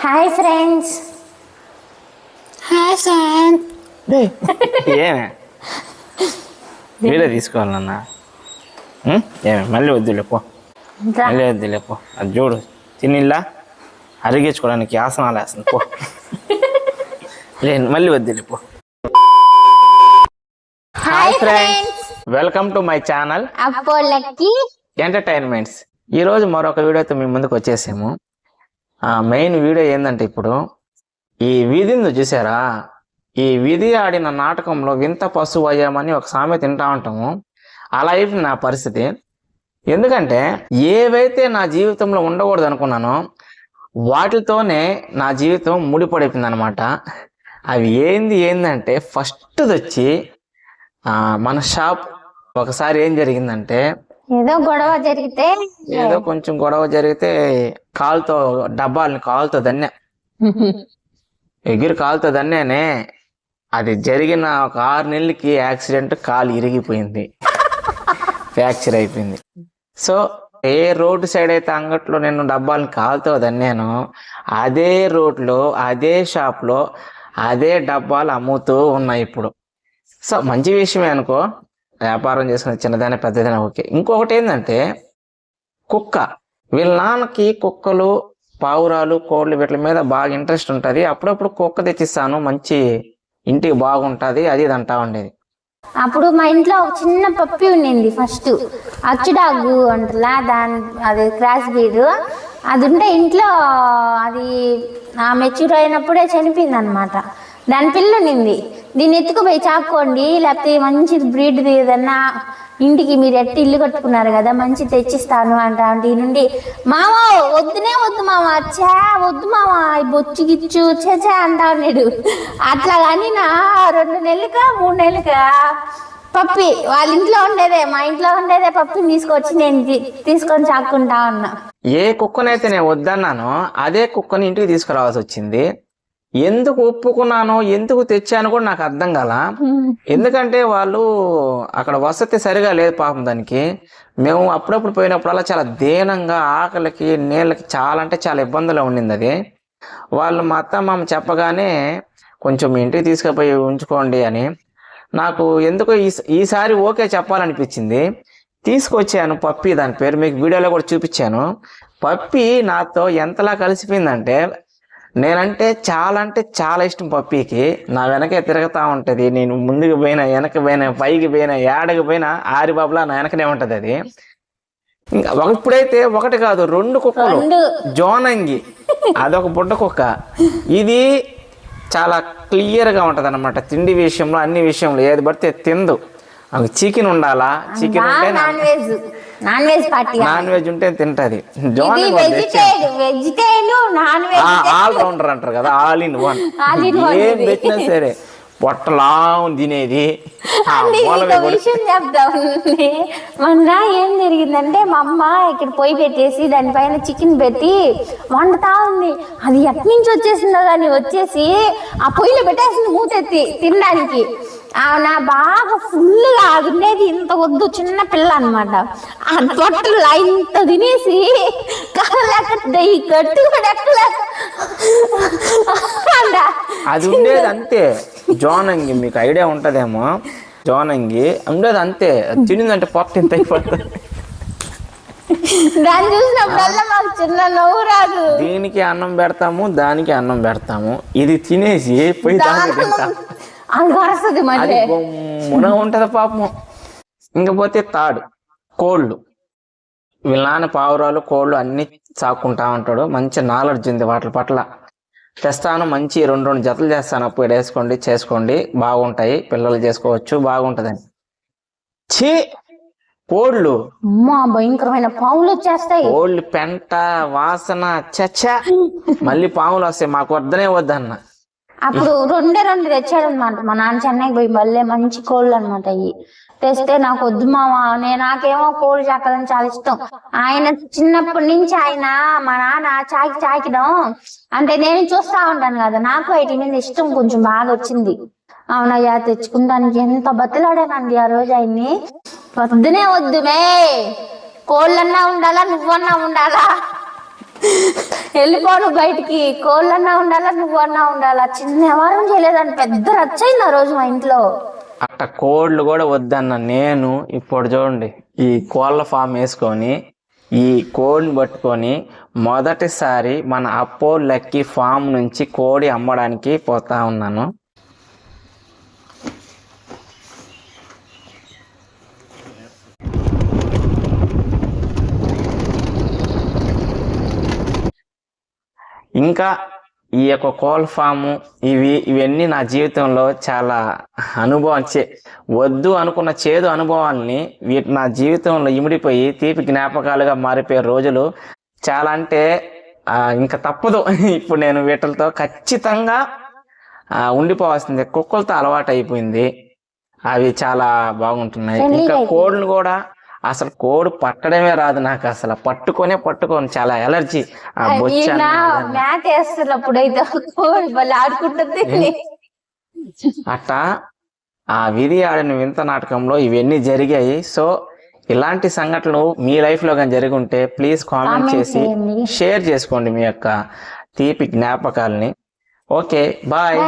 Hi friends. Hi sir. ఏమే video తీసుకోవాలన్నా ఏమే మళ్ళీ వద్దులేపో అది చూడు తినిల్లా అరిగించుకోవడానికి ఆసనాలు వేస్తుంది పో మళ్ళీ వద్దులేపో. Hi friends, welcome to my channel అపోలకి ఎంటర్టైన్మెంట్స్. ఈరోజు మరొక వీడియోతో మీ ముందుకు వచ్చేసాము. మెయిన్ వీడియో ఏంటంటే, ఇప్పుడు ఈ వీధిని చూసారా, ఈ వీధి ఆడిన నాటకంలో వింత పశువు అయ్యామని ఒక సామెత తింటా ఉంటాము. అలా అయిపోయింది నా పరిస్థితి. ఎందుకంటే ఏవైతే నా జీవితంలో ఉండకూడదు అనుకున్నానో వాటితోనే నా జీవితం ముడిపడిపోయింది అనమాట. అవి ఏందంటే ఫస్ట్ వచ్చి మన షాప్ ఒకసారి ఏం జరిగిందంటే, ఏదో కొంచెం గొడవ జరిగితే కాలుతో డబ్బాలని కాలుతో దన్నే ఎగిరి కాలుతో దన్నేనే. అది జరిగిన ఒక 6 నెలలకి యాక్సిడెంట్, కాలు ఇరిగిపోయింది, ఫ్రాక్చర్ అయిపోయింది. సో ఏ రోడ్డు సైడ్ అయితే అంగట్లో నేను డబ్బాలని కాలుతో దన్నానో అదే రోడ్లో అదే షాప్లో అదే డబ్బాలు అమ్ముతూ ఉన్నాయి ఇప్పుడు. సో మంచి విషయమే అనుకో, వ్యాపారం చేసుకునే చిన్నదైనా పెద్దదైనా ఓకే. ఇంకొకటి ఏంటంటే, కుక్క. వీళ్ళ నాన్నకి కుక్కలు, పావురాలు, కోళ్ళు వీటి మీద బాగా ఇంట్రెస్ట్ ఉంటుంది. అప్పుడప్పుడు కుక్క తెచ్చిస్తాను, మంచి ఇంటికి బాగుంటుంది అది ఇది అంటా ఉండేది. అప్పుడు మా ఇంట్లో ఒక చిన్న పప్పి ఉండింది, ఫస్ట్ అచ్చుడాగు అంటలా, అది క్రాస్ బ్రీడ్. అది ఉంటే ఇంట్లో అది మెచ్యూర్ అయినప్పుడే చనిపోయింది అనమాట. దాని పిల్ల ఉండింది. దీన్ని ఎత్తుకుపోయి చాక్కోండి, లేకపోతే మంచి బ్రీడ్ ఏదన్నా ఇంటికి మీరు ఇల్లు కట్టుకున్నారు కదా, మంచి తెచ్చిస్తాను అంటే ఈ నుండి మామ వద్దు మామ, చా వద్దు మామ, బొచ్చు గిచ్చు చా అంటా ఉన్నాడు. అట్లా కానీ నా 2 నెలలుగా 3 నెలలుగా పప్పి వాళ్ళ ఇంట్లో ఉండేదే, మా ఇంట్లో ఉండేదే పప్పిని తీసుకొచ్చి నేను తీసుకొని చాక్కుంటా ఉన్నా. ఏ కుక్కనైతే నేను వద్దన్నానో అదే కుక్కని ఇంటికి తీసుకురావాల్సి వచ్చింది. ఎందుకు ఒప్పుకున్నానో ఎందుకు తెచ్చాను కూడా నాకు అర్థం కాల. ఎందుకంటే వాళ్ళు అక్కడ వసతి సరిగా లేదు పాపం దానికి. మేము అప్పుడప్పుడు పోయినప్పుడల్లా చాలా దీనంగా ఆకలికి నీళ్ళకి చాలా అంటే చాలా ఇబ్బందులు ఉండింది అది. వాళ్ళు మా అత్త మామ చెప్పగానే కొంచెం ఇంటికి తీసుకుపోయి ఉంచుకోండి అని నాకు ఎందుకో ఈసారి ఓకే చెప్పాలనిపించింది. తీసుకొచ్చాను పప్పి, దాని పేరు మీకు వీడియోలో కూడా చూపించాను. పప్పి నాతో ఎంతలా కలిసిపోయిందంటే, నేనంటే చాలా ఇష్టం పప్పీకి. నా వెనకే తిరుగుతూ ఉంటుంది. నేను ముందుకు పోయినా వెనక పోయినా పైకి పోయినా ఏడకి పోయినా ఆరిబాబులా నా వెనకనే ఉంటుంది అది. ఇంకా ఇప్పుడైతే ఒకటి కాదు 2 కుక్కలు, జోనంగి అదొక బుడ్డ కుక్క. ఇది చాలా క్లియర్గా ఉంటుంది అనమాట. తిండి విషయంలో అన్ని విషయంలో ఏది పడితే తిందు. చికెన్ ఉండాలా, చికెన్ ఉంటే నాన్ వెజ్ ఉంటే తింటది. ఆల్ రౌండర్ అంటారు కదా, ఆల్ ఇన్ వన్. ఏం పెట్టినా సరే పొట్టలా తినేది. మొన్న ఏం జరిగిందంటే, మా అమ్మ ఇక్కడ పొయ్యి పెట్టేసి దానిపైన చికెన్ పెట్టి వండుతా ఉంది. అది ఎక్కడి నుంచి వచ్చేసిందో దాన్ని వచ్చేసి ఆ పొయ్యిలో పెట్టేసింది మూతెత్తి తినడానికి. నా బాగా ఫుల్గా అది ఉండేది, ఇంత వద్దు చిన్న పిల్ల అనమాట. ఆ తొట్టలు ఇంత తినేసి అది ఉండేది అంతే. జోనంగి మీకు ఐడియా ఉంటదేమో, జోనంగి ఉండేది అంతే. తినిందంటే పొట్ట ఇంత అయిపోతుంది. దాన్ని చూసినప్పుడల్లా మాకు చిన్న నవ్వు రాదు. దీనికి అన్నం పెడతాము, దానికి అన్నం పెడతాము. ఇది తినేసి పోయి మున ఉంటది పాపం. ఇంకపోతే తాడు, కోళ్ళు. వీళ్ళ నాన్న పావురాలు, కోళ్ళు అన్ని సాక్కుంటా ఉంటాడు. మంచి నాలెడ్జ్ ఉంది వాటి పట్ల. తెస్తాను, మంచి 2 జతలు చేస్తాను, అప్పుడు వేసుకోండి చేసుకోండి బాగుంటాయి, పిల్లలు చేసుకోవచ్చు బాగుంటదని. ఛీ, కోళ్ళు భయంకరమైన పాములు వచ్చేస్తాయి. కోళ్ళు పెంట వాసన చచ్చా. మళ్ళీ పాములు వస్తాయి, మాకు వద్దనే వద్దన్న. అప్పుడు 2 తెచ్చాడు అనమాట మా నాన్న. చెన్నైకి పోయి మళ్ళీ మంచి కోళ్ళు అనమాట. అవి తెస్తే నాకు వద్దు మామ, నాకేమో కోళ్ళు చాకాలని చాలా ఇష్టం. ఆయన చిన్నప్పటి నుంచి మా నాన్న చాకిడం అంటే నేను చూస్తా ఉంటాను కదా, నాకు వాటి మీద ఇష్టం కొంచెం బాగా వచ్చింది. అవునయ్యా తెచ్చుకుంటానికి ఎంత బతిలాడానండి ఆ రోజు ఆయన్ని. వద్దునే వద్దుమే, కోళ్ళన్నా ఉండాలా నువ్వన్నా ఉండాలా వెళ్ళిపోను బయటికి, కోళ్ళన్నా ఉండాలా నువ్వన్నా ఉండాలా. చిన్న వ్యవహారం చేయలేదని పెద్ద రచ్చయింది ఆ రోజు మా ఇంట్లో. అట్ట కోళ్ళు కూడా వద్దన్న నేను ఇప్పుడు చూడండి ఈ కోళ్ళ ఫామ్ వేసుకొని ఈ కోడిని పట్టుకొని మొదటిసారి మన అప్పో లక్కీ ఫామ్ నుంచి కోడి అమ్మడానికి పోతా ఉన్నాను. ఇంకా ఈ యొక్క కోళ్ళ ఫాము ఇవన్నీ నా జీవితంలో చాలా వద్దు అనుకున్న చేదు అనుభవాల్ని నా జీవితంలో ఇమిడిపోయి తీపి జ్ఞాపకాలుగా మారిపోయే రోజులు చాలా. అంటే ఇంకా తప్పదు. ఇప్పుడు నేను వీటితో ఖచ్చితంగా ఉండిపోవాల్సిందే. కుక్కలతో అలవాటు అయిపోయింది, అవి చాలా బాగుంటున్నాయి. ఇంకా కోళ్ళను కూడా అసలు కోడి పట్టడమే రాదు నాకు, అసలు పట్టుకొని చాలా ఎలర్జీ. మ్యాట్ వేస్తున్నప్పుడైతే ఆడుకుంటుంది. అట్టా ఆ విధి ఆడిన వింత నాటకంలో ఇవన్నీ జరిగాయి. సో ఇలాంటి సంఘటనలు మీ లైఫ్ లో కానీ జరిగి ఉంటే ప్లీజ్ కామెంట్ చేసి షేర్ చేసుకోండి మీ యొక్క తీపి జ్ఞాపకాలని. Okay, bye.